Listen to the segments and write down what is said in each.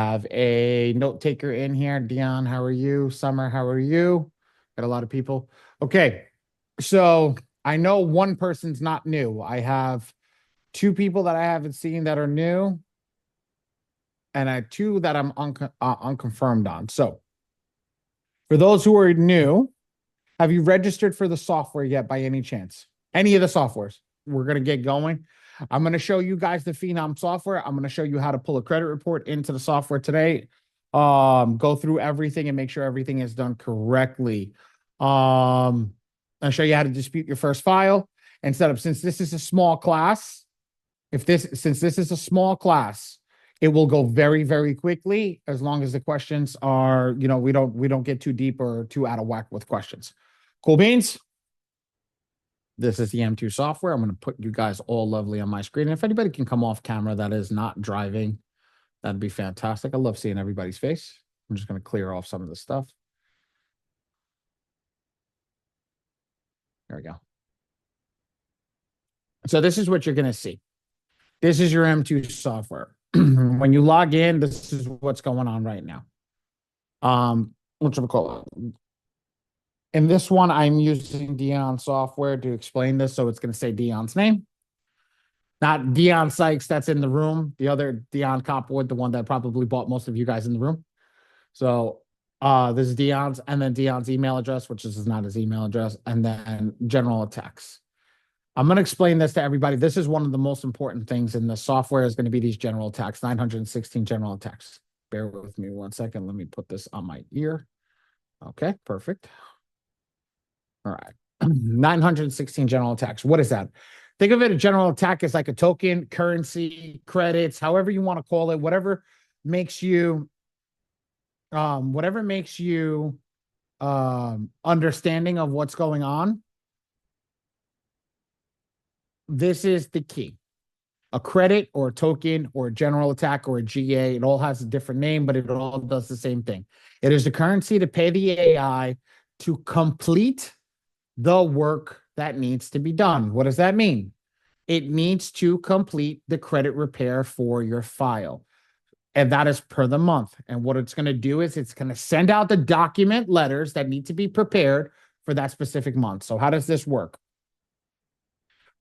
have a note taker in here. Dion, how are you? Summer, how are you? Got a lot of people. Okay. So I know one person's not new. I have two people that I haven't seen that are new, and I have two that I'm unconfirmed on. So for those who are new, have you registered for the software yet by any chance? Any of the softwares? We're going to get going. I'm going to show you guys the Phenom software. I'm going to show you how to pull a credit report into the software today. Go through everything and make sure everything is done correctly. I'll show you how to dispute your first file and set up. Since this is a small class, since this is a small class, it will go very, very quickly as long as the questions are, we don't get too deep or too out of whack with questions. Cool beans. This is the M2 software. I'm going to put you guys all lovely on my screen. And if anybody can come off camera that is not driving, that'd be fantastic. I love seeing everybody's face. I'm just going to clear off some of the stuff. There we go. So this is what you're going to see. This is your M2 software. When you log in, this is what's going on right now. What should we call it? In this one, I'm using Dion software to explain this. So it's going to say Dion's name, not Dion Sykes that's in the room. The other Dion Copwood, the one that probably bought most of you guys in the room. So this is Dion's, and then Dion's email address, which is not his email address, and then general attacks. I'm going to explain this to everybody. This is one of the most important things in the software is going to be these general attacks, 916 general attacks. Bear with me 1 second. Let me put this on my ear. Okay, perfect. All right. 916 general attacks. What is that? Think of it, a general attack is like a token, currency, credits, however you want to call it, whatever makes you understanding of what's going on. This is the key. A credit or a token or a general attack or a GA, it all has a different name, but it all does the same thing. It is the currency to pay the AI to complete the work that needs to be done. What does that mean? It needs to complete the credit repair for your file. And that is per the month. And what it's going to do is it's going to send out the document letters that need to be prepared for that specific month. So how does this work?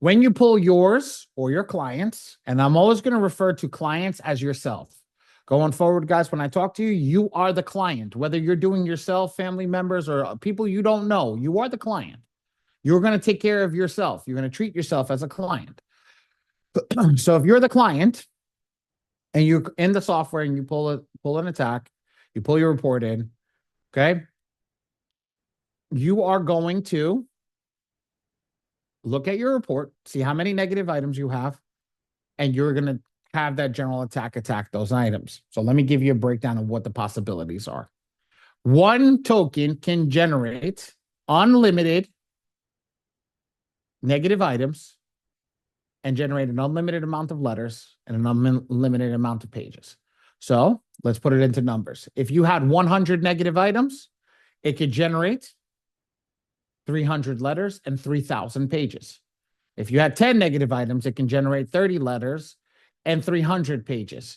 When you pull yours or your clients, and I'm always going to refer to clients as yourself. Going forward, guys, when I talk to you, you are the client. Whether you're doing yourself, family members, or people you don't know, you are the client. You're going to take care of yourself. You're going to treat yourself as a client. So if you're the client and you're in the software and you pull an attack, you pull your report in, okay? You are going to look at your report, see how many negative items you have, and you're going to have that general attack those items. So let me give you a breakdown of what the possibilities are. One token can generate unlimited negative items and generate an unlimited amount of letters and an unlimited amount of pages. So let's put it into numbers. If you had 100 negative items, it could generate 300 letters and 3,000 pages. If you had 10 negative items, it can generate 30 letters and 300 pages.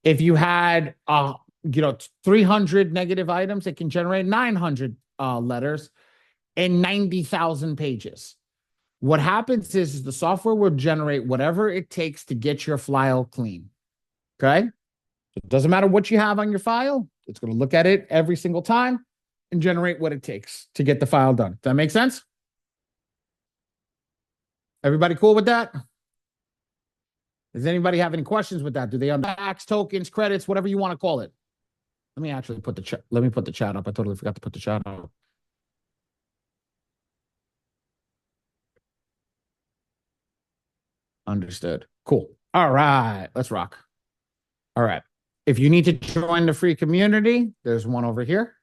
If you had 300 negative items, it can generate 900 letters and 90,000 pages. What happens is the software will generate whatever it takes to get your file clean. Okay? It doesn't matter what you have on your file. It's going to look at it every single time and generate what it takes to get the file done. Does that make sense? Everybody cool with that? Does anybody have any questions with that? Do they understand tokens, credits, whatever you want to call it? Let me actually put the chat. Let me put the chat up. I totally forgot to put the chat up. Understood. Cool. All right. Let's rock. All right. If you need to join the free community, there's one over here.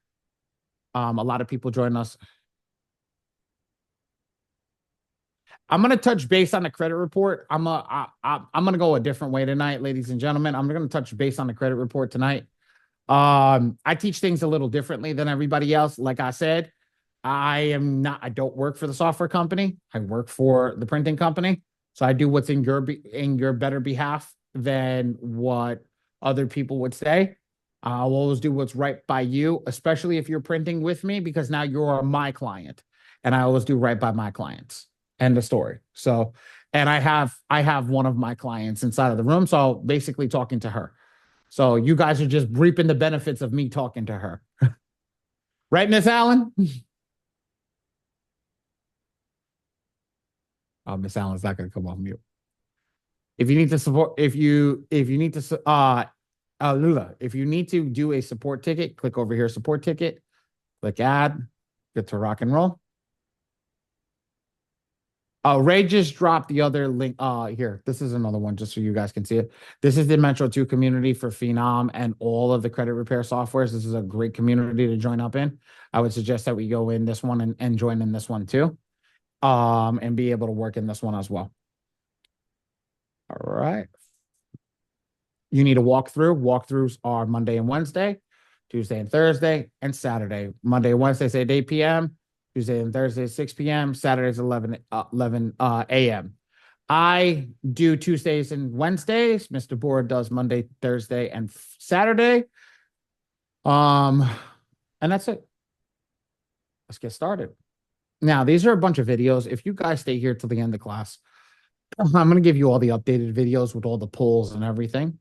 A lot of people join us. I'm going to touch base on the credit report. I'm going to go a different way tonight, ladies and gentlemen. I'm going to touch base on the credit report tonight. I teach things a little differently than everybody else. Like I said, I don't work for the software company. I work for the printing company. So I do what's in your better behalf than what other people would say. I'll always do what's right by you, especially if you're printing with me, because now you're my client, and I always do right by my clients. End of story. So, and I have one of my clients inside of the room, so basically talking to her. So you guys are just reaping the benefits of me talking to her, right, Miss Allen? Oh, Miss Allen's not going to come off mute. If you need to support, if you need to, Lula, if you need to do a support ticket, click over here, support ticket, click add, get to rock and roll. Ray just dropped the other link. Here, this is another one just so you guys can see it. This is the Metro 2 community for Phenom and all of the credit repair softwares. This is a great community to join up in. I would suggest that we go in this one and join in this one too. And be able to work in this one as well. All right. You need a walkthrough. Walkthroughs are Monday and Wednesday, Tuesday and Thursday, and Saturday. Monday and Wednesday, say at 8 p.m., Tuesday and Thursday, 6 p.m., Saturdays, 11 a.m. I do Tuesdays and Wednesdays. Mr. Board does Monday, Thursday, and Saturday. And that's it. Let's get started. Now, these are a bunch of videos. If you guys stay here till the end of class, I'm going to give you all the updated videos with all the polls and everything.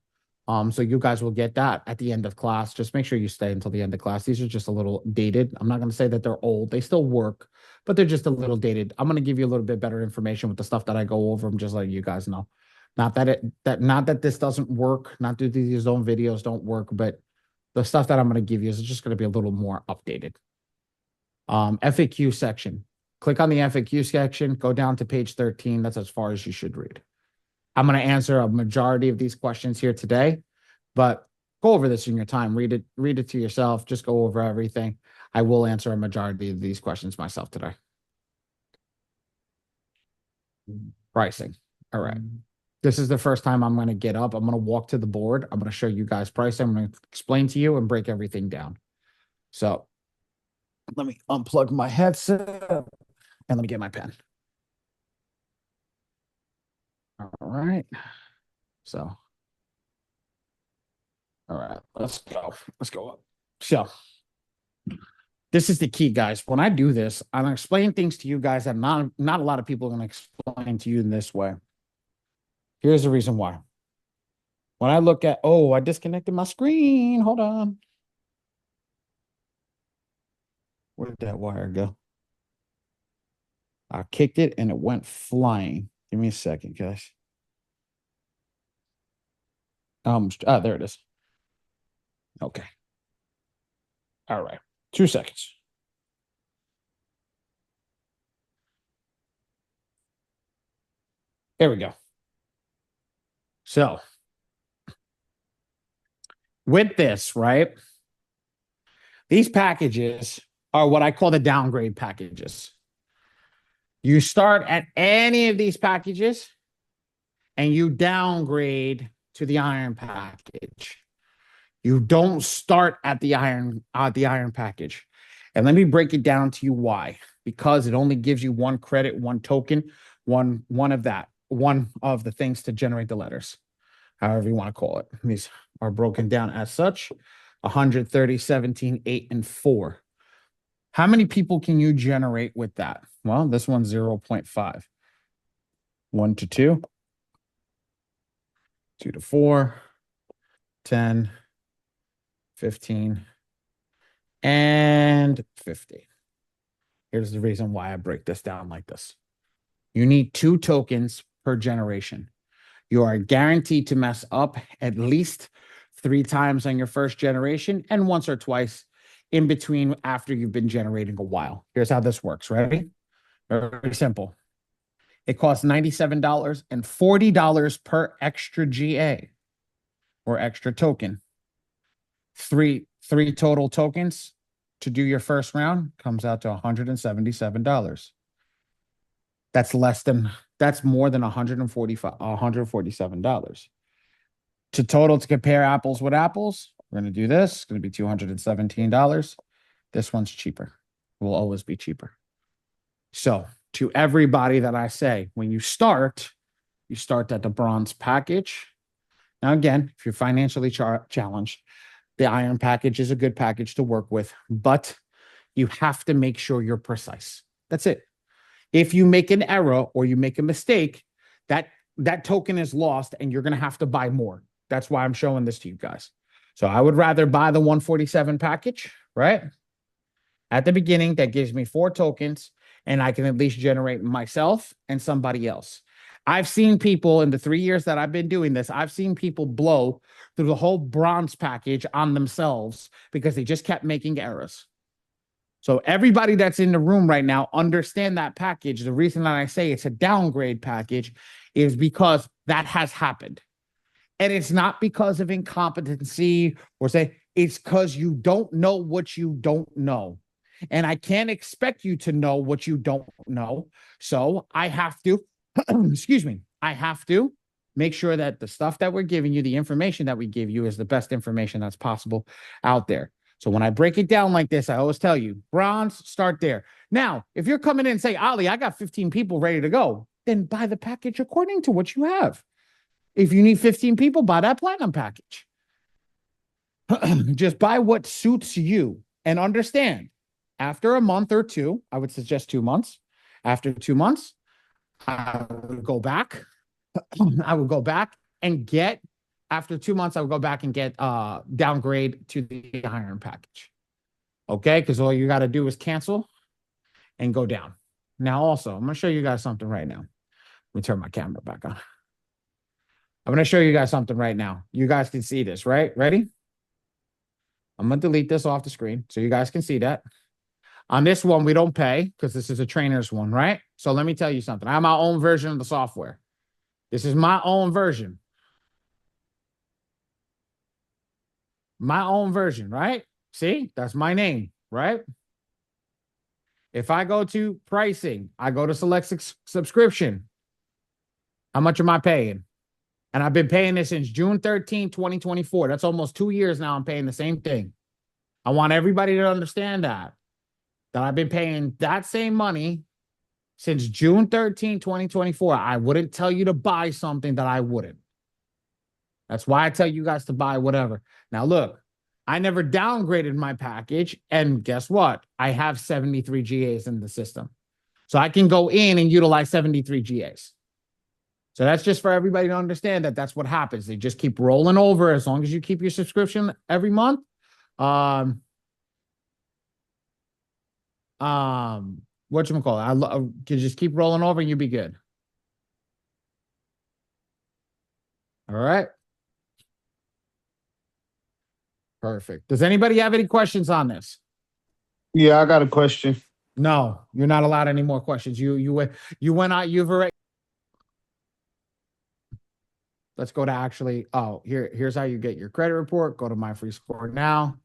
So you guys will get that at the end of class. Just make sure you stay until the end of class. These are just a little dated. I'm not going to say that they're old. They still work, but they're just a little dated. I'm going to give you a little bit better information with the stuff that I go over. I'm just letting you guys know. Not that this doesn't work, not that these own videos don't work, but the stuff that I'm going to give you is just going to be a little more updated. FAQ section. Click on the FAQ section, go down to page 13. That's as far as you should read. I'm going to answer a majority of these questions here today, but go over this in your time. Read it to yourself. Just go over everything. I will answer a majority of these questions myself today. Pricing. All right. This is the first time I'm going to get up. I'm going to walk to the board. I'm going to show you guys pricing. I'm going to explain to you and break everything down. So let me unplug my headset and let me get my pen. All right. So, all right, let's go. Let's go up. So, this is the key, guys. When I do this, I'm going to explain things to you guys that not a lot of people are going to explain to you in this way. Here's the reason why. When I look at, I disconnected my screen. Hold on. Where did that wire go? I kicked it and it went flying. Give me a second, guys. There it is. Okay. All right. 2 seconds. There we go. So with this, right? These packages are what I call the downgrade packages. You start at any of these packages and you downgrade to the iron package. You don't start at the iron package. And let me break it down to you why. Because it only gives you one credit, one token, one of the things to generate the letters, however you want to call it. These are broken down as such: 130, 17, 8, and 4. How many people can you generate with that? Well, this one's 0.5. 1 to 2, 2 to 4, 10, 15, and 50. Here's the reason why I break this down like this. You need 2 tokens per generation. You are guaranteed to mess up at least 3 times on your first generation and once or twice in between after you've been generating a while. Here's how this works. Ready? Very simple. It costs $97 and $40 per extra GA or extra token. Three total tokens to do your first round comes out to $177. That's more than $147. To compare apples with apples, we're going to do this. It's going to be $217. This one's cheaper. It will always be cheaper. So to everybody that I say, when you start at the bronze package. Now, again, if you're financially challenged, The iron package is a good package to work with, but you have to make sure you're precise. That's it. If you make an error or you make a mistake, that token is lost and you're going to have to buy more. That's why I'm showing this to you guys. So I would rather buy the 147 package, right? At the beginning, that gives me 4 tokens, and I can at least generate myself and somebody else. I've seen people in the 3 years that I've been doing this, I've seen people blow through the whole bronze package on themselves because they just kept making errors. So everybody that's in the room right now, understand that package. The reason that I say it's a downgrade package is because that has happened. And it's not because of incompetency or say, it's because you don't know what you don't know. And I can't expect you to know what you don't know. So I have to, excuse me, I have to make sure that the stuff that we're giving you, the information that we give you is the best information that's possible out there. So when I break it down like this, I always tell you, bronze, start there. Now, if you're coming in and say, Ali, I got 15 people ready to go, then buy the package according to what you have. If you need 15 people, buy that platinum package. Just buy what suits you and understand. After a month or two, I would suggest 2 months. After 2 months, I would go back. I would go back and get, after 2 months, I would go back and get downgrade to the iron package. Okay, because all you got to do is cancel and go down. Now, also, I'm going to show you guys something right now. Let me turn my camera back on. I'm going to show you guys something right now. You guys can see this, right? Ready? I'm going to delete this off the screen so you guys can see that. On this one, we don't pay because this is a trainer's one, right? So let me tell you something. I have my own version of the software. This is my own version. My own version, right? See, that's my name, right? If I go to pricing, I go to select subscription. How much am I paying? And I've been paying this since June 13, 2024. That's almost 2 years now. I'm paying the same thing. I want everybody to understand that I've been paying that same money since June 13, 2024. I wouldn't tell you to buy something that I wouldn't. That's why I tell you guys to buy whatever. Now, look, I never downgraded my package. And guess what? I have 73 GAs in the system. So I can go in and utilize 73 GAs. So that's just for everybody to understand that that's what happens. They just keep rolling over as long as you keep your subscription every month. Whatchamacallit? I can just keep rolling over and you'll be good. All right. Perfect. Does anybody have any questions on this? Yeah, I got a question. No, you're not allowed any more questions. You went out. You've already. Let's go to actually. Oh, here's how you get your credit report. Go to My Free Score now.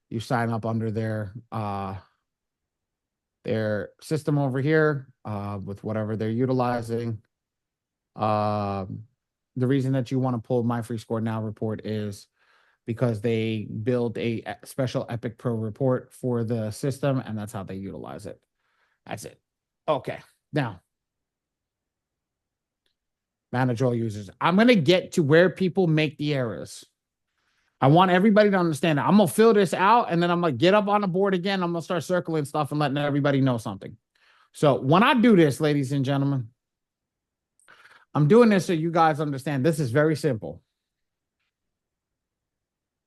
You sign up under their system over here with whatever they're utilizing. The reason that you want to pull My Free Score Now report is because they build a special Epic Pro report for the system, and that's how they utilize it. That's it. Okay. Now, manage all users. I'm going to get to where people make the errors. I want everybody to understand that. I'm going to fill this out, and then I'm going to get up on the board again. I'm going to start circling stuff and letting everybody know something. So when I do this, ladies and gentlemen, I'm doing this so you guys understand. This is very simple.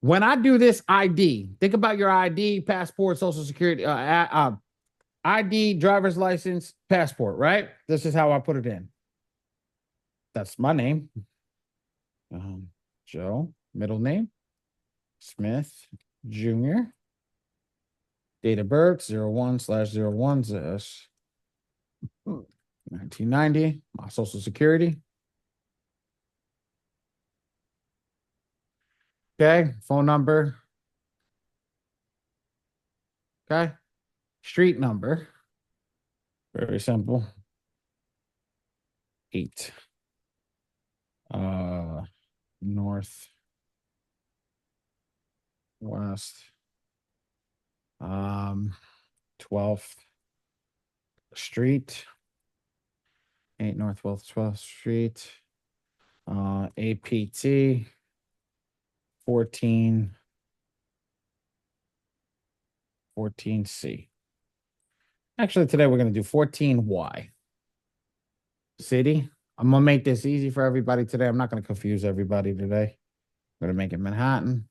When I do this ID, think about your ID, passport, social security, ID, driver's license, passport, right? This is how I put it in. That's my name. Joe, middle name, Smith Jr. Date of birth, 01/01/1990. My social security. Okay, phone number. Okay, street number. Very simple. 8. North West. 12th Street. 8 Northwest 12th Street. APT 14 14C. Actually, today we're going to do 14Y. City. I'm going to make this easy for everybody today. I'm not going to confuse everybody today. I'm going to make it Manhattan.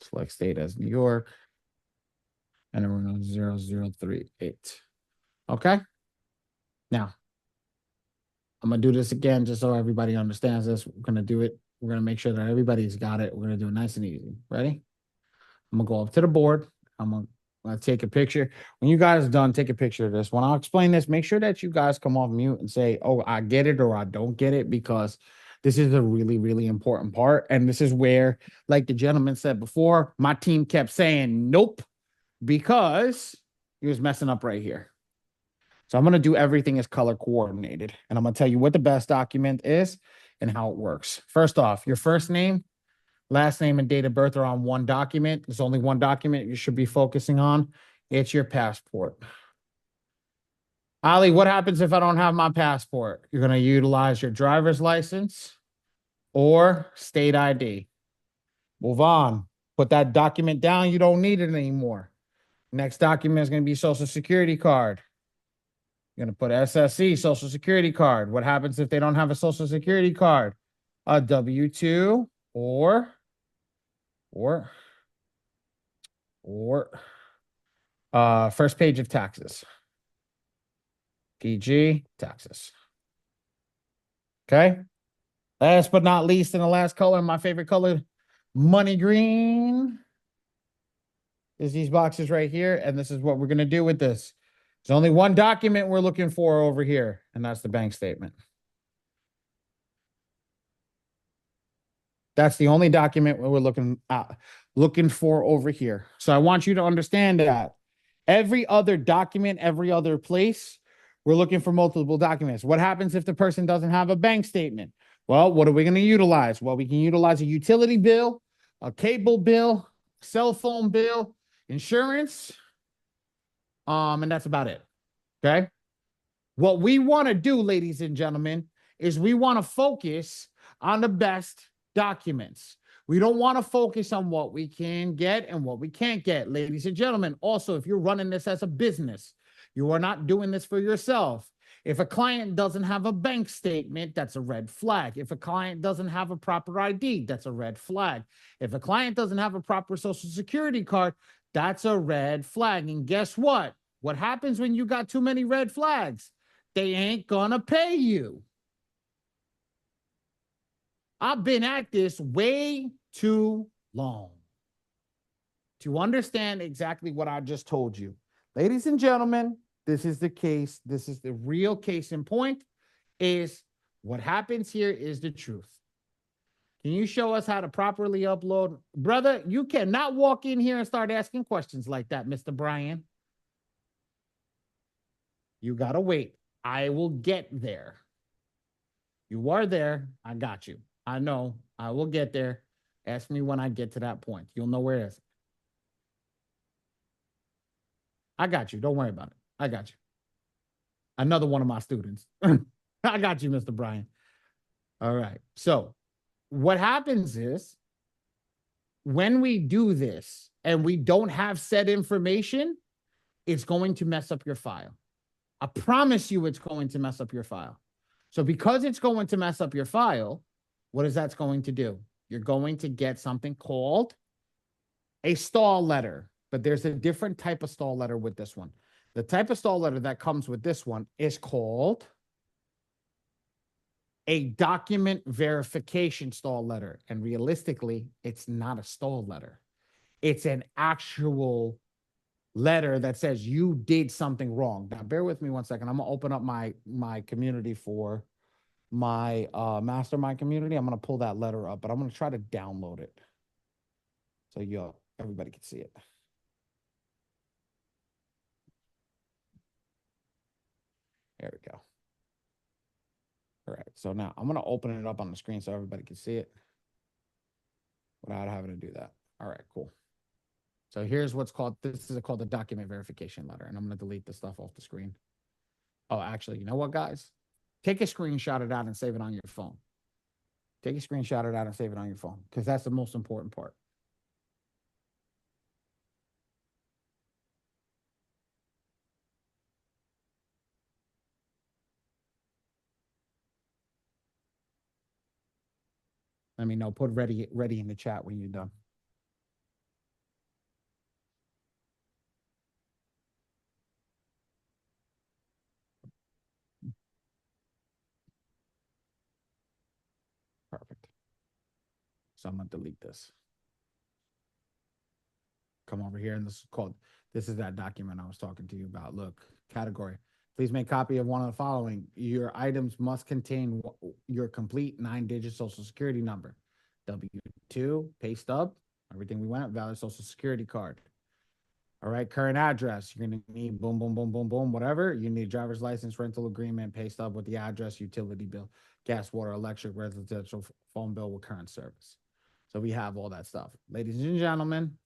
Select state as New York. And then we're going to 0038. Okay. Now, I'm going to do this again just so everybody understands this. We're going to do it. We're going to make sure that everybody's got it. We're going to do it nice and easy. Ready? I'm going to go up to the board. I'm going to take a picture. When you guys are done, take a picture of this. When I'll explain this, make sure that you guys come off mute and say, oh, I get it or I don't get it, because this is a really, really important part. And this is where, like the gentleman said before, my team kept saying, nope, because he was messing up right here. So I'm going to do everything as color coordinated. And I'm going to tell you what the best document is and how it works. First off, your first name, last name, and date of birth are on one document. There's only one document you should be focusing on. It's your passport. Ali, what happens if I don't have my passport? You're going to utilize your driver's license or state ID. Move on. Put that document down. You don't need it anymore. Next document is going to be Social Security card. You're going to put SSC, Social Security card. What happens if they don't have a Social Security card? A W-2 or first page of taxes. PG, taxes. Okay. Last but not least, in the last color, my favorite color, money green, is these boxes right here. And this is what we're going to do with this. There's only one document we're looking for over here, and that's the bank statement. That's the only document we're looking for over here. So I want you to understand that every other document, every other place, we're looking for multiple documents. What happens if the person doesn't have a bank statement? Well, what are we going to utilize? Well, we can utilize a utility bill, a cable bill, cell phone bill, insurance, and that's about it. Okay. What we want to do, ladies and gentlemen, is we want to focus on the best documents. We don't want to focus on what we can get and what we can't get, ladies and gentlemen. Also, if you're running this as a business, you are not doing this for yourself. If a client doesn't have a bank statement, that's a red flag. If a client doesn't have a proper ID, that's a red flag. If a client doesn't have a proper Social Security card, that's a red flag. And guess what? What happens when you got too many red flags? They ain't gonna pay you. I've been at this way too long to understand exactly what I just told you. Ladies and gentlemen, this is the case. This is the real case in point, is what happens here is the truth. Can you show us how to properly upload? Brother, you cannot walk in here and start asking questions like that, Mr. Brian. You got to wait. I will get there. You are there. I got you. I know. I will get there. Ask me when I get to that point. You'll know where it is. I got you. Don't worry about it. I got you. Another one of my students. I got you, Mr. Brian. All right. So what happens is when we do this and we don't have said information, it's going to mess up your file. I promise you it's going to mess up your file. So because it's going to mess up your file, what is that going to do? You're going to get something called a stall letter, but there's a different type of stall letter with this one. The type of stall letter that comes with this one is called a document verification stall letter. And realistically, it's not a stall letter. It's an actual letter that says you did something wrong. Now, bear with me one second. I'm going to open up my community for my mastermind community. I'm going to pull that letter up, but I'm going to try to download it so everybody can see it. There we go. All right. So now I'm going to open it up on the screen so everybody can see it without having to do that. All right, cool. So here's what's called, this is called the document verification letter. And I'm going to delete the stuff off the screen. Oh, actually, you know what, guys? Take a screenshot of that and save it on your phone. Take a screenshot of that and save it on your phone, because that's the most important part. Let me know. Put ready in the chat when you're done. Perfect. So I'm gonna delete this. Come over here, and this is that document I was talking to you about. Look, category. Please make copy of one of the following. Your items must contain your complete 9-digit social security number, W-2, pay stub, everything we went, valid social security card. All right, current address. You're gonna need boom, boom, boom, boom, boom, whatever. You need driver's license, rental agreement, pay stub with the address, utility bill, gas, water, electric, residential phone bill with current service. So we have all that stuff. Ladies and gentlemen,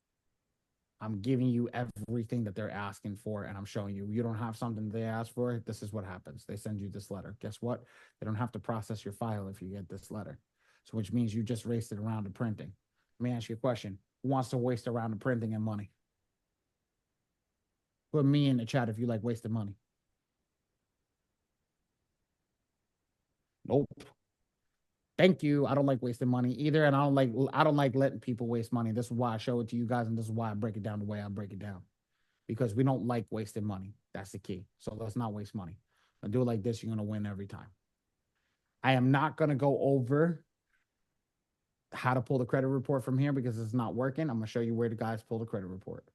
I'm giving you everything that they're asking for, and I'm showing you. You don't have something they ask for. This is what happens. They send you this letter. Guess what? They don't have to process your file if you get this letter. So which means you just wasted a round of printing. Let me ask you a question. Who wants to waste a round of printing and money? Put me in the chat if you like wasting money. Nope. Thank you. I don't like wasting money either, and I don't like letting people waste money. This is why I show it to you guys, and this is why I break it down the way I break it down. Because we don't like wasting money. That's the key. So let's not waste money. I'll do it like this. You're going to win every time. I am not going to go over how to pull the credit report from here because it's not working. I'm going to show you where the guys pull the credit report.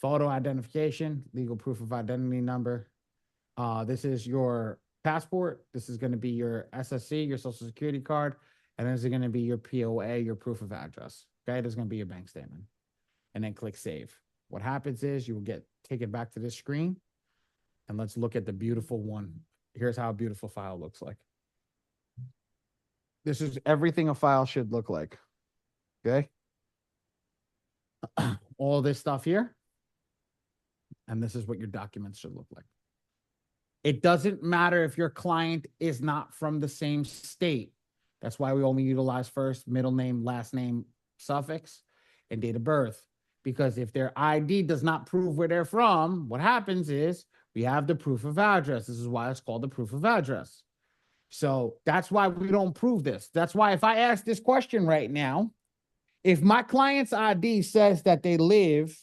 Photo identification, legal proof of identity number. This is your passport. This is going to be your SSC, your social security card. And this is going to be your POA, your proof of address. Okay, this is going to be your bank statement. And then click save. What happens is you will get taken back to this screen, and let's look at the beautiful one. Here's how a beautiful file looks like. This is everything a file should look like. Okay. All this stuff here. And this is what your documents should look like. It doesn't matter if your client is not from the same state. That's why we only utilize first, middle name, last name, suffix, and date of birth. Because if their ID does not prove where they're from, what happens is we have the proof of address. This is why it's called the proof of address. So that's why we don't prove this. That's why if I ask this question right now, if my client's ID says that they live,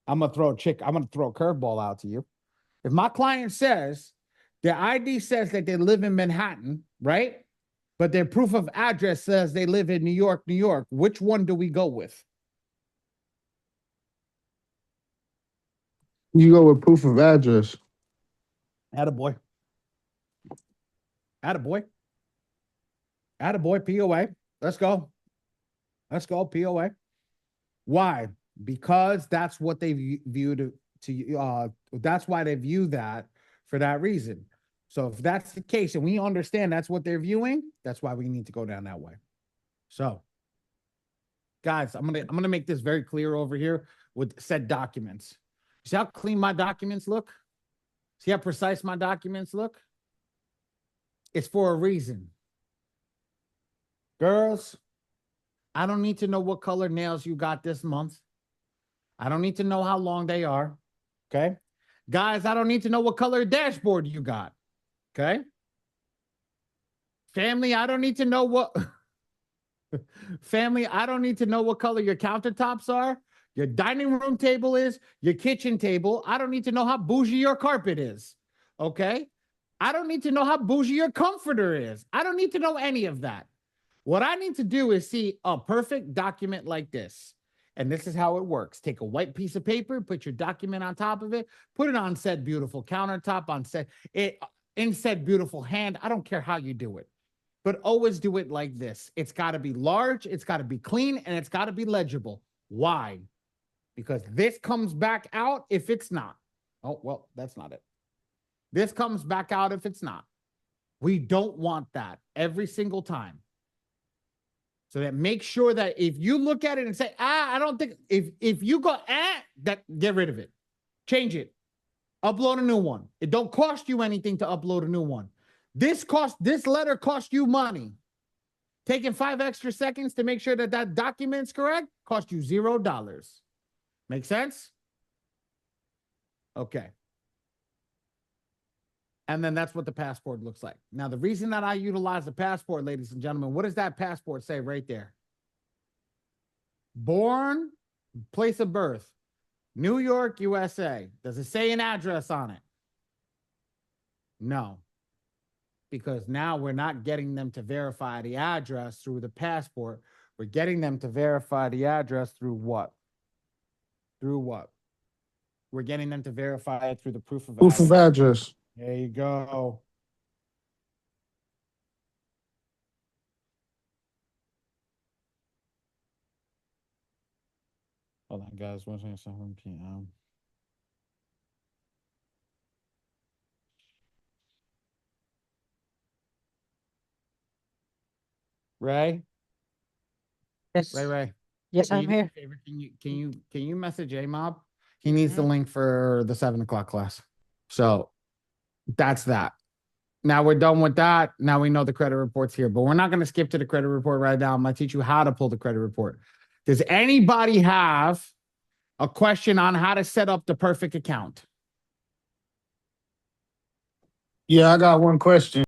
I'm going to throw a curveball out to you. If my client says their ID says that they live in Manhattan, right? But their proof of address says they live in New York, New York, which one do we go with? You go with proof of address. Attaboy. Attaboy. Attaboy, POA. Let's go. Let's go, POA. Why? Because that's what they viewed that's why they view that for that reason. So if that's the case and we understand that's what they're viewing, that's why we need to go down that way. So guys, I'm gonna make this very clear over here with said documents. See how clean my documents look? See how precise my documents look? It's for a reason. Girls, I don't need to know what color nails you got this month. I don't need to know how long they are. Okay. Guys, I don't need to know what color dashboard you got. Okay. Family, I don't need to know what family, I don't need to know what color your countertops are, your dining room table is, your kitchen table. I don't need to know how bougie your carpet is. Okay. I don't need to know how bougie your comforter is. I don't need to know any of that. What I need to do is see a perfect document like this. And this is how it works. Take a white piece of paper, put your document on top of it, put it on said beautiful countertop, in said beautiful hand. I don't care how you do it, but always do it like this. It's got to be large, it's got to be clean, and it's got to be legible. Why? Because this comes back out if it's not. Oh, well, that's not it. This comes back out if it's not. We don't want that every single time. So that make sure that if you look at it and say, I don't think, if you go, that get rid of it. Change it. Upload a new one. It don't cost you anything to upload a new one. This letter cost you money. Taking 5 extra seconds to make sure that that document's correct cost you $0. Make sense? Okay. And then that's what the passport looks like. Now, the reason that I utilize the passport, ladies and gentlemen, what does that passport say right there? Born, place of birth, New York, USA. Does it say an address on it? No. Because now we're not getting them to verify the address through the passport. We're getting them to verify the address through what? Through what? We're getting them to verify it through the proof of Proof address. of address. There you go. Hold on, guys. 1:07 p.m. Ray, Yes. Ray. Yes, Can I'm you do me a here. favor? Can you message A Mob? He needs the Mhm. link for the 7 o'clock class. So that's that. Now we're done with that. Now we know the credit report's here, but we're not going to skip to the credit report right now. I'm going to teach you how to pull the credit report. Does anybody have a question on how to set up the perfect account? Yeah, I got one question.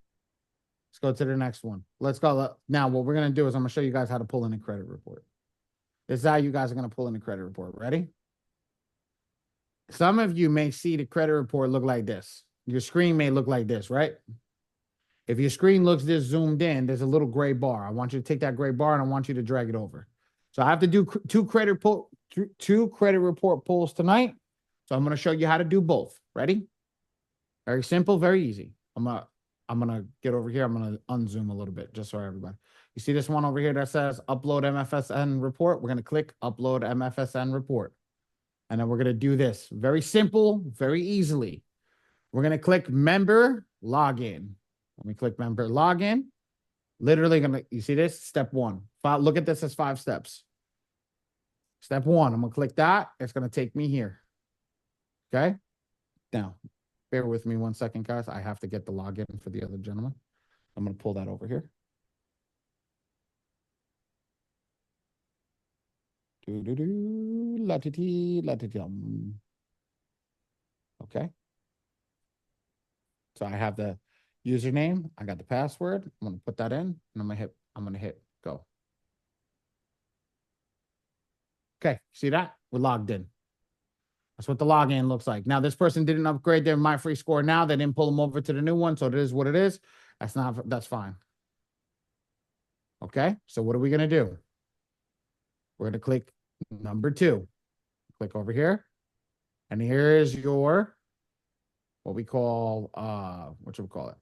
Let's go to the next one. Let's go. Now, what we're going to do is I'm going to show you guys how to pull in a credit report. This is how you guys are going to pull in a credit report. Ready? Some of you may see the credit report look like this. Your screen may look like this, right? If your screen looks this zoomed in, there's a little gray bar. I want you to take that gray bar and I want you to drag it over. So I have to do two credit report pulls tonight. So I'm going to show you how to do both. Ready? Very simple, very easy. I'm gonna get over here. I'm gonna unzoom a little bit just so everybody. You see this one over here that says upload MFSN report? We're gonna click upload MFSN report. And then we're gonna do this. Very simple, very easily. We're gonna click member login. When we click member login, literally you see this? Step one. Look at this as 5 steps. Step one, I'm gonna click that. It's gonna take me here. Okay. Now, bear with me 1 second, guys. I have to get the login for the other gentleman. I'm going to pull that over here. Okay. So I have the username. I got the password. I'm going to put that in and I'm going to hit go. Okay. See that? We're logged in. That's what the login looks like. Now, this person didn't upgrade their My Free Score now. They didn't pull them over to the new one. So it is what it is. That's fine. Okay. So what are we going to do? We're going to click number 2. Click over here. And here is your, what we call, what should we call it?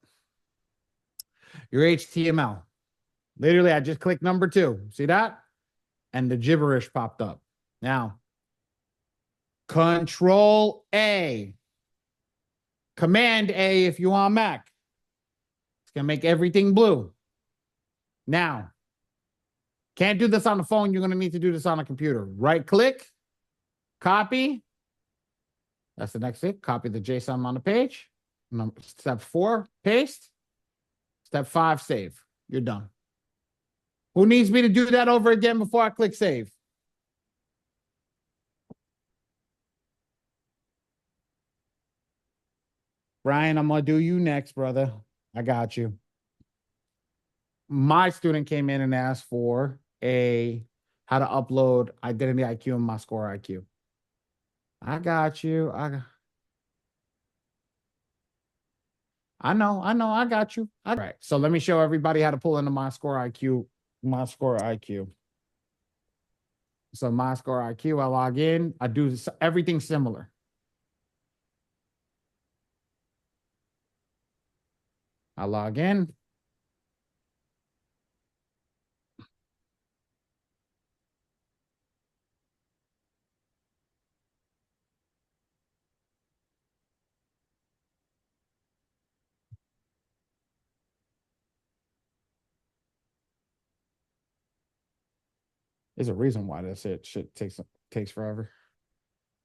Your HTML. Literally, I just clicked number 2. See that? And the gibberish popped up. Now, Control A. Command A if you on Mac. It's going to make everything blue. Now, can't do this on the phone. You're going to need to do this on a computer. Right click, copy. That's the next thing. Copy the JSON on the page. Step 4, paste. Step 5, save. You're done. Who needs me to do that over again before I click save? Brian, I'm going to do you next, brother. I got you. My student came in and asked for how to upload Identity IQ and My Score IQ. I got you. I know, I got you. All right. So let me show everybody how to pull into My Score IQ. So My Score IQ, I log in. I do everything similar. I log in. There's a reason why this shit takes forever.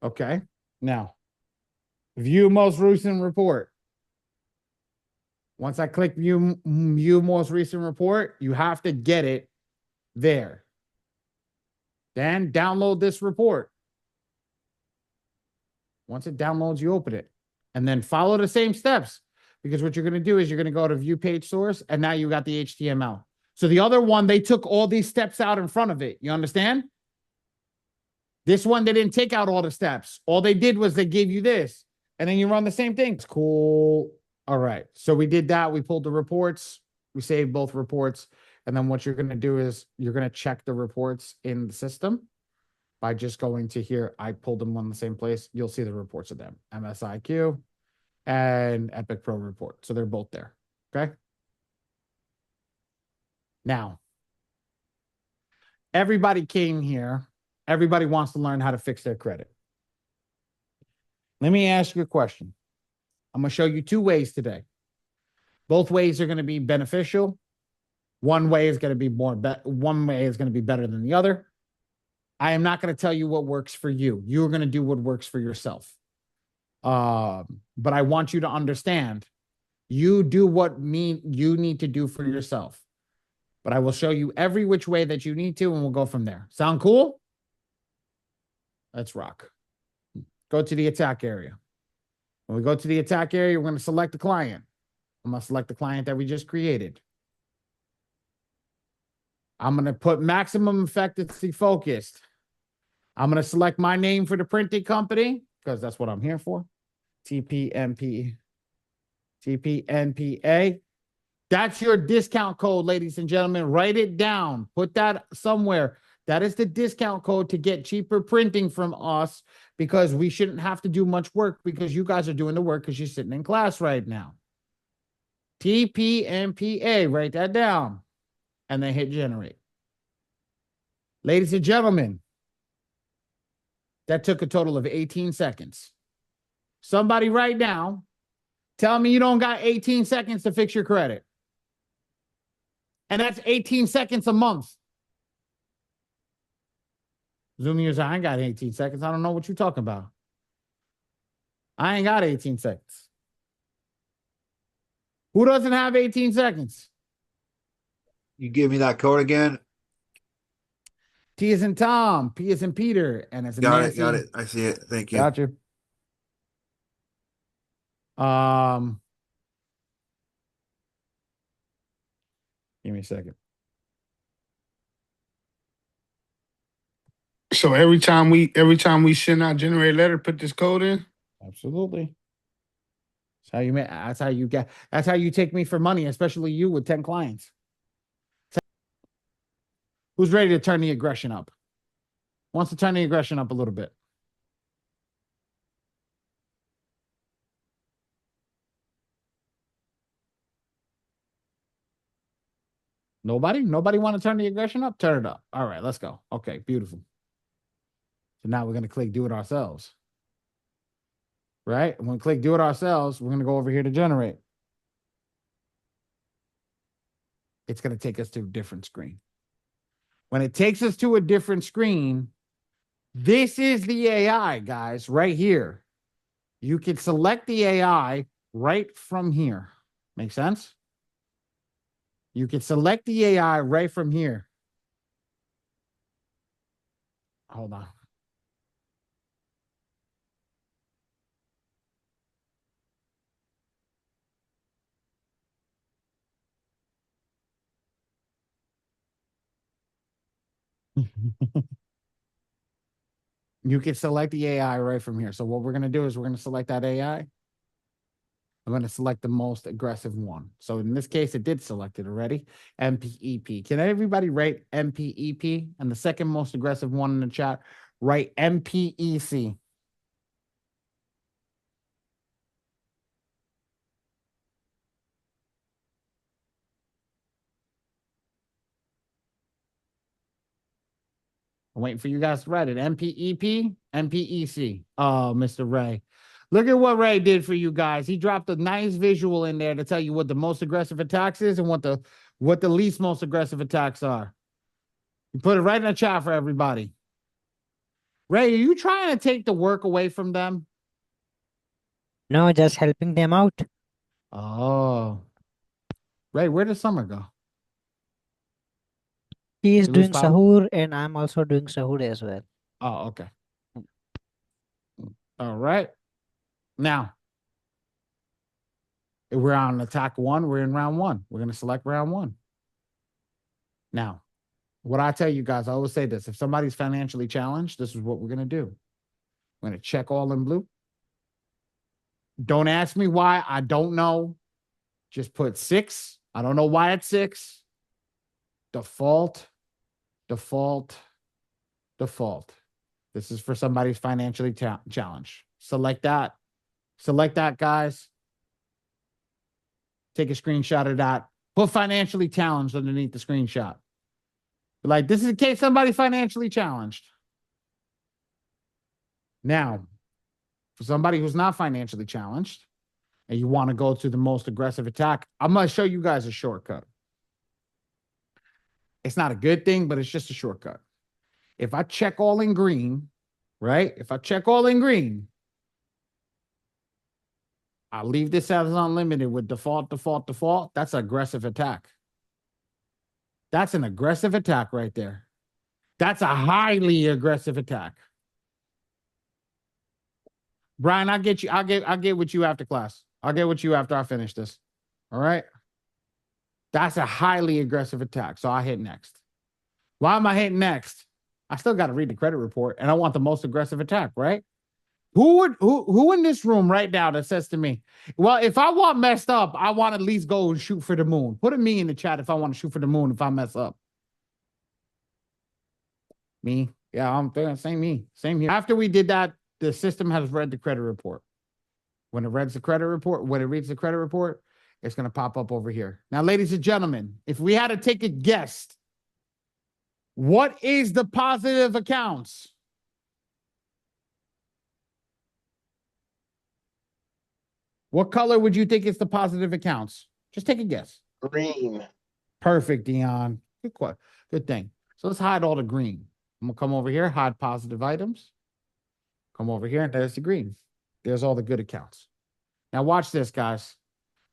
Okay. Now, view most recent report. Once I click view most recent report, you have to get it there. Then download this report. Once it downloads, you open it. And then follow the same steps. because what you're going to do is you're going to go to view page source, and now you got the HTML. So the other one, they took all these steps out in front of it. You understand? This one, they didn't take out all the steps. All they did was they gave you this, and then you run the same thing. It's cool. All right. So we did that. We pulled the reports. We saved both reports. And then what you're going to do is you're going to check the reports in the system by just going to here. I pulled them on the same place. You'll see the reports of them, MSIQ and Epic Pro report. So they're both there. Okay. Now, everybody came here. Everybody wants to learn how to fix their credit. Let me ask you a question. I'm going to show you two ways today. Both ways are going to be beneficial. One way is going to be one way is going to be better than the other. I am not going to tell you what works for you. You're going to do what works for yourself. But I want you to understand, you do what you need to do for yourself. But I will show you every which way that you need to, and we'll go from there. Sound cool? Let's rock. Go to the attack area. When we go to the attack area, we're going to select the client. I'm going to select the client that we just created. I'm going to put maximum effectively focused. I'm going to select my name for the printing company because that's what I'm here for. TPNPA. That's your discount code, ladies and gentlemen. Write it down. Put that somewhere. That is the discount code to get cheaper printing from us, because we shouldn't have to do much work because you guys are doing the work because you're sitting in class right now. TPNPA. Write that down. And then hit generate. Ladies and gentlemen, that took a total of 18 seconds. Somebody right now, tell me you don't got 18 seconds to fix your credit. And that's 18 seconds a month. Zoom user, I ain't got 18 seconds. I don't know what you're talking about. I ain't got 18 seconds. Who doesn't have 18 seconds? You give me that code again? T is in Tom, P is in Peter, and it's Got Nancy. it, got it. I see it. Thank you. Got you. Give me a second. So every time we send out generate letter, put this code in. Absolutely. That's how you take me for money, especially you with 10 clients. Who's ready to turn the aggression up? Wants to turn the aggression up a little bit. Nobody? Nobody want to turn the aggression up? Turn it up. All right, let's go. Okay, beautiful. So now we're going to click do it ourselves. Right? And when we click do it ourselves, we're going to go over here to generate. It's going to take us to a different screen. When it takes us to a different screen, this is the AI, guys, right here. You can select the AI right from here. Make sense? You can select the AI right from here. Hold on. You can select the AI right from here. So what we're going to do is we're going to select that AI. I'm going to select the most aggressive one. So in this case, it did select it already. MPEP. Can everybody write MPEP? And the second most aggressive one in the chat, write MPEC. I'm waiting for you guys to write it. MPEP, MPEC. Oh, Mr. Ray. Look at what Ray did for you guys. He dropped a nice visual in there to tell you what the most aggressive attacks is and what the least most aggressive attacks are. He put it right in the chat for everybody. Ray, are you trying to take the work away from them? No, just helping them out. Oh. Ray, where did Summer go? He is You lose doing power? sahur and I'm also doing sahur as well. Oh, okay. All right. Now, If we're on attack 1, we're in round 1. We're going to select round 1. Now, what I tell you guys, I always say this. If somebody's financially challenged, this is what we're going to do. We're going to check all in blue. Don't ask me why. I don't know. Just put 6. I don't know why it's 6. Default. This is for somebody's financially challenged. Select that. Select that, guys. Take a screenshot of that. Put financially challenged underneath the screenshot. Like, this is in case somebody's financially challenged. Now, for somebody who's not financially challenged and you want to go to the most aggressive attack, I'm going to show you guys a shortcut. It's not a good thing, but it's just a shortcut. If I check all in green, right? If I check all in green, I'll leave this as unlimited with default. That's an aggressive attack. That's an aggressive attack right there. That's a highly aggressive attack. Brian, I'll get you. I'll get with you after class. I'll get with you after I finish this. All right. That's a highly aggressive attack. So I hit next. Why am I hitting next? I still got to read the credit report and I want the most aggressive attack, right? Who in this room right now that says to me, well, if I want messed up, I want to at least go and shoot for the moon. Put a me in the chat if I want to shoot for the moon if I mess up. Me. Yeah, I'm saying me. Same here. After we did that, the system has read the credit report. When it reads the credit report, it's going to pop up over here. Now, ladies and gentlemen, if we had to take a guess, what is the positive accounts? What color would you think is the positive accounts? Just take a guess. Green. Perfect, Dion. Good thing. So let's hide all the green. I'm going to come over here, hide positive items. Come over here, and there's the green. There's all the good accounts. Now watch this, guys.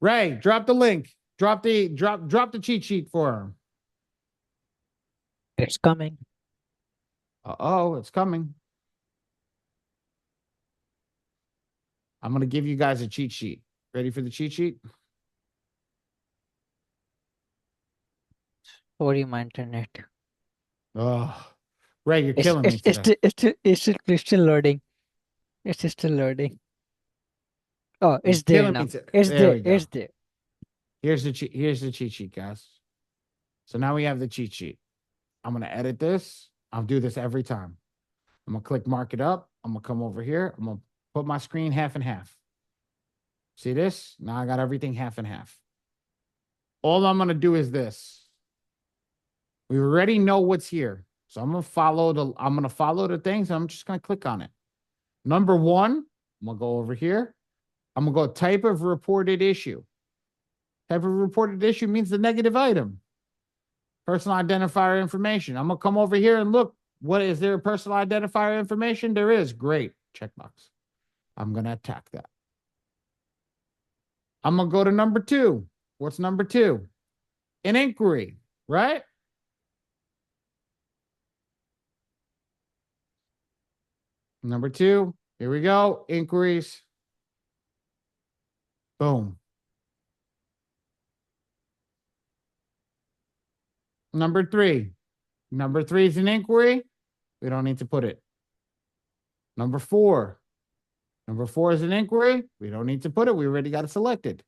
Ray, drop the link. Drop the cheat sheet for him. It's coming. Uh-oh, it's coming. I'm going to give you guys a cheat sheet. Ready for the cheat sheet? Sorry, my internet. Oh, Ray, you're killing me today. It's still loading. It's still loading. Oh, it's there now. It's there. It's there. Here's the cheat sheet, guys. So now we have the cheat sheet. I'm going to edit this. I'll do this every time. I'm going to click mark it up. I'm going to come over here. I'm going to put my screen half and half. See this? Now I got everything half and half. All I'm going to do is this. We already know what's here. So I'm going to follow the things. I'm just going to click on it. Number 1, I'm going to go over here. I'm going to go type of reported issue. Type of reported issue means the negative item. Personal identifier information. I'm going to come over here and look. What is there? Personal identifier information? There is. Great. Checkbox. I'm going to attack that. I'm going to go to number 2. What's number 2? An inquiry, right? Number 2. Here we go. Inquiries. Boom. Number 3. Number 3 is an inquiry. We don't need to put it. Number 4. Number 4 is an inquiry. We don't need to put it. We already got it selected.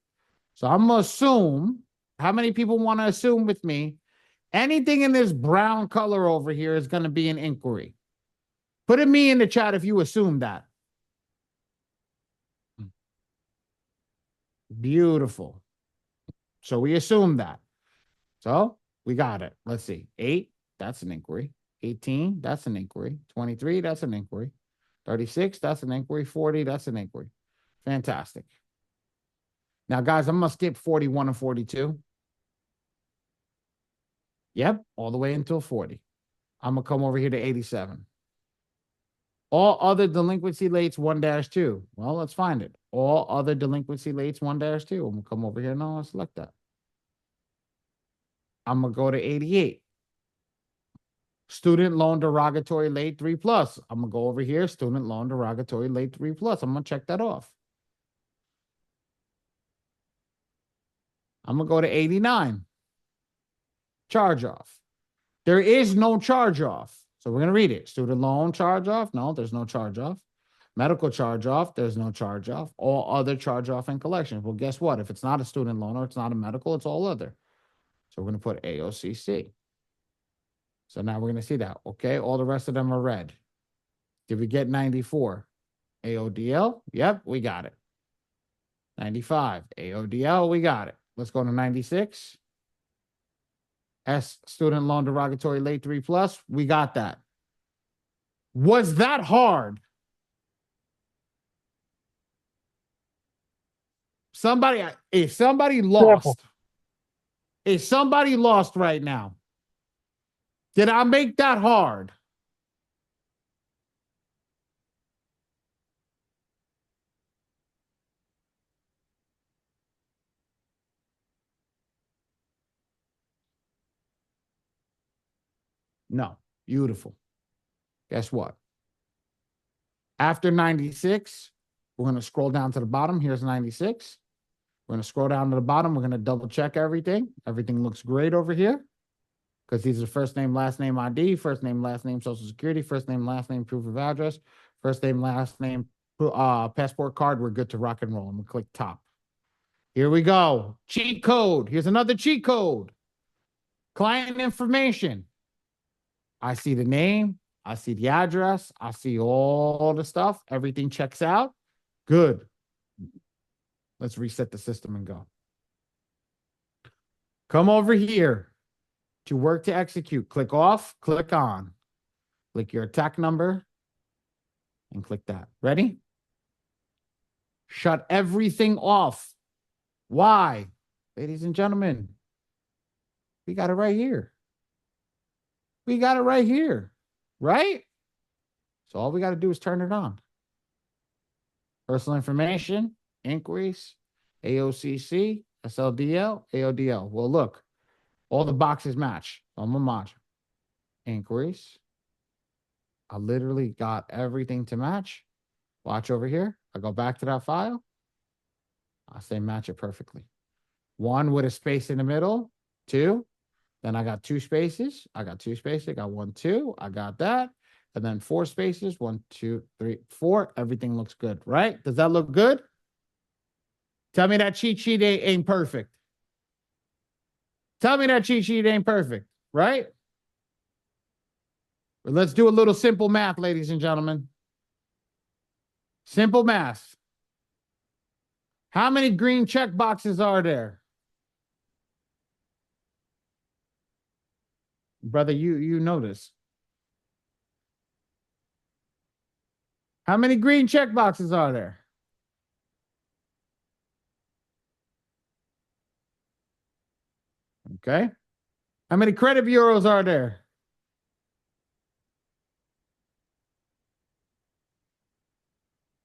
So I'm going to assume, how many people want to assume with me? Anything in this brown color over here is going to be an inquiry. Put a me in the chat if you assume that. Beautiful. So we assume that. So we got it. Let's see. 8, that's an inquiry. 18, that's an inquiry. 23, that's an inquiry. 36, that's an inquiry. 40, that's an inquiry. Fantastic. Now, guys, I'm going to skip 41 and 42. Yep, all the way until 40. I'm going to come over here to 87. All other delinquency lates 1-2. Well, let's find it. All other delinquency lates 1-2. I'm going to come over here now and select that. I'm going to go to 88. Student loan derogatory late 3+. I'm going to go over here. Student loan derogatory late 3+. I'm going to check that off. I'm going to go to 89. Charge off. There is no charge off. So we're going to read it. Student loan charge off. No, there's no charge off. Medical charge off. There's no charge off. All other charge off and collections. Well, guess what? If it's not a student loan or it's not a medical, it's all other. So we're going to put AOCC. So now we're going to see that. Okay. All the rest of them are red. Did we get 94? AODL? Yep, we got it. 95. AODL, we got it. Let's go to 96. S, student loan derogatory late 3+. We got that. Was that hard? If somebody lost right now, did I make that hard? No. Beautiful. Guess what? After 96, we're going to scroll down to the bottom. Here's 96. We're going to scroll down to the bottom. We're going to double check everything. Everything looks great over here because these are first name, last name ID, first name, last name, social security, first name, last name, proof of address, first name, last name, passport card. We're good to rock and roll. I'm going to click top. Here we go. Cheat code. Here's another cheat code. Client information. I see the name. I see the address. I see all the stuff. Everything checks out. Good. Let's reset the system and go. Come over here to work to execute. Click off, click on. Click your attack number and click that. Ready? Shut everything off. Why? Ladies and gentlemen, we got it right here. We got it right here, right? So all we got to do is turn it on. Personal information, inquiries, AOCC, SLDL, AODL. Well, look, all the boxes match. I'm a match. Inquiries. I literally got everything to match. Watch over here. I go back to that file. I say match it perfectly. 1 with a space in the middle. 2. Then I got 2 spaces. I got 2 spaces. I got 1, 2. I got that. And then 4 spaces. 1, 2, 3, 4. Everything looks good, right? Does that look good? Tell me that cheat sheet ain't perfect. Tell me that cheat sheet ain't perfect, right? But let's do a little simple math, ladies and gentlemen. Simple math. How many green check boxes are there? Brother, you know this. How many green check boxes are there? Okay. How many credit bureaus are there?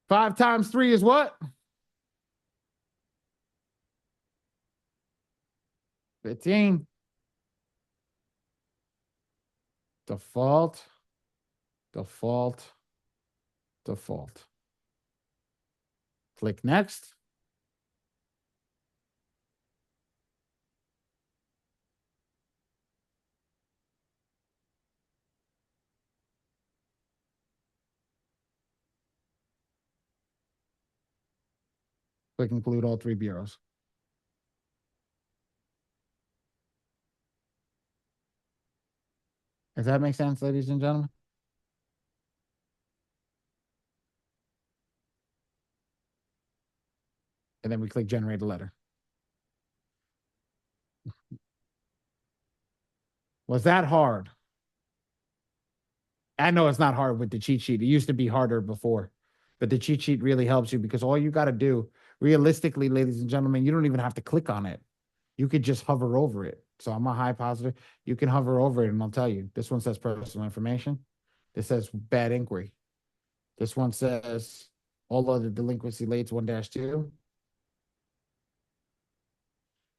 Five times 3 is what? 15. Default. Click next. Click include all 3 bureaus. Does that make sense, ladies and gentlemen? And then we click generate a letter. Was that hard? I know it's not hard with the cheat sheet. It used to be harder before, but the cheat sheet really helps you because all you got to do, realistically, ladies and gentlemen, you don't even have to click on it. You could just hover over it. So I'm a high positive. You can hover over it and I'll tell you, this one says personal information. This says bad inquiry. This one says all other delinquency lates 1-2.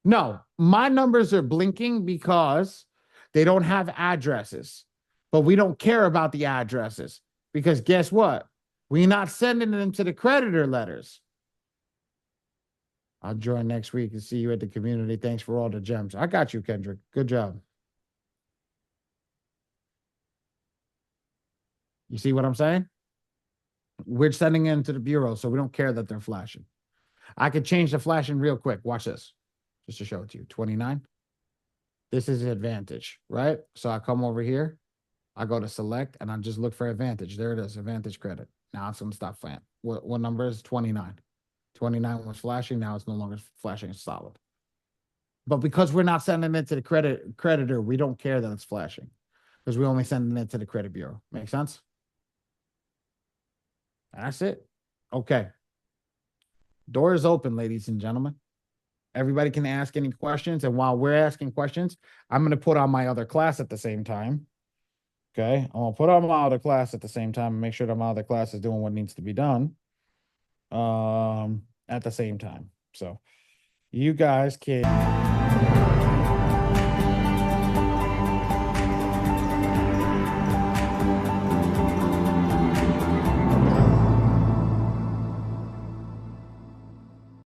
No, my numbers are blinking because they don't have addresses, but we don't care about the addresses because guess what? We're not sending them to the creditor letters. I'll join next week and see you at the community. Thanks for all the gems. I got you, Kendrick. Good job. You see what I'm saying? We're sending it into the bureau, so we don't care that they're flashing. I could change the flashing real quick. Watch this. Just to show it to you. 29. This is advantage, right? So I come over here. I go to select and I just look for advantage. There it is, advantage credit. Now it's going to stop flashing. What number is 29? 29 was flashing. Now it's no longer flashing. It's solid. But because we're not sending it to the creditor, we don't care that it's flashing because we're only sending it to the credit bureau. Make sense? That's it. Okay. Door is open, ladies and gentlemen. Everybody can ask any questions. And while we're asking questions, I'm going to put on my other class at the same time. Okay. I'm going to put on my other class at the same time and make sure that my other class is doing what needs to be done at the same time. So you guys can